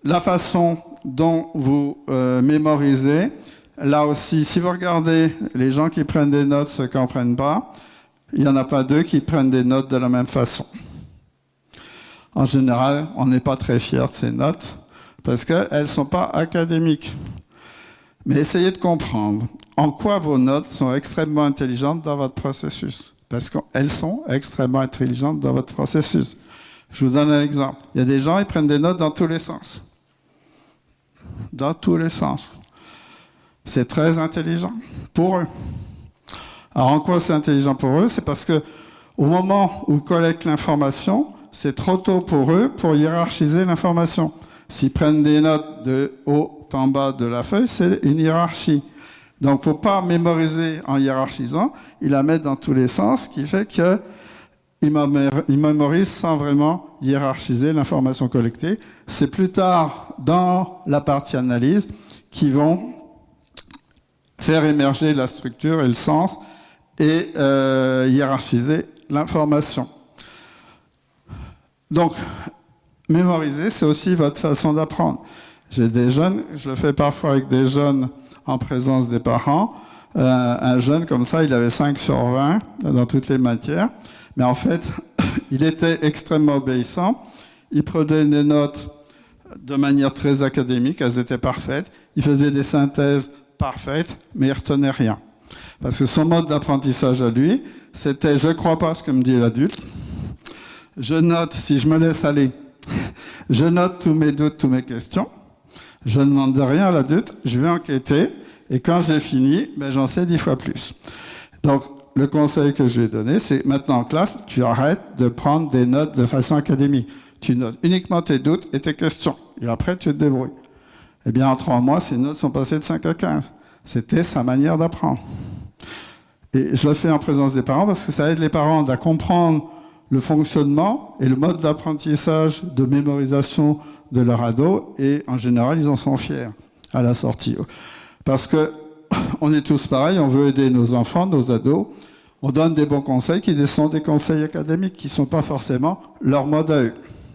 la façon dont vous mémorisez, là aussi, si vous regardez les gens qui prennent des notes, ceux qui n'en prennent pas, il n'y en a pas deux qui prennent des notes de la même façon. En général, on n'est pas très fiers de ces notes parce qu'elles ne sont pas académiques. Mais essayez de comprendre en quoi vos notes sont extrêmement intelligentes dans votre processus. Parce qu'elles sont extrêmement intelligentes dans votre processus. Je vous donne un exemple. Il y a des gens, ils prennent des notes dans tous les sens. Dans tous les sens. C'est très intelligent pour eux. Alors en quoi c'est intelligent pour eux? C'est parce que au moment où ils collectent l'information, c'est trop tôt pour eux pour hiérarchiser l'information. S'ils prennent des notes de haut en bas de la feuille, c'est une hiérarchie. Donc il ne faut pas mémoriser en hiérarchisant, il la met dans tous les sens, ce qui fait qu'ils mémorisent sans vraiment hiérarchiser l'information collectée. C'est plus tard, dans la partie analyse, qu'ils vont faire émerger la structure et le sens et hiérarchiser l'information. Donc, mémoriser, c'est aussi votre façon d'apprendre. J'ai des jeunes, je le fais parfois avec des jeunes en présence des parents. Un jeune comme ça, il avait 5 sur 20 dans toutes les matières. Mais en fait, il était extrêmement obéissant. Il prenait des notes de manière très académique, elles étaient parfaites. Il faisait des synthèses parfaites, mais il ne retenait rien. Parce que son mode d'apprentissage à lui, c'était « je ne crois pas ce que me dit l'adulte ». Je note, si je me laisse aller, je note tous mes doutes, toutes mes questions. Je ne demande rien à l'adulte, je vais enquêter, et quand j'ai fini, ben, j'en sais 10 fois plus. Donc, le conseil que je vais donner, c'est maintenant en classe, tu arrêtes de prendre des notes de façon académique. Tu notes uniquement tes doutes et tes questions, et après tu te débrouilles. Eh bien, en 3 mois, ces notes sont passées de 5 à 15. C'était sa manière d'apprendre. Et je le fais en présence des parents parce que ça aide les parents à comprendre le fonctionnement et le mode d'apprentissage, de mémorisation de leur ado, et en général, ils en sont fiers à la sortie. Parce que on est tous pareils, on veut aider nos enfants, nos ados, on donne des bons conseils qui sont des conseils académiques, qui ne sont pas forcément leur mode à eux.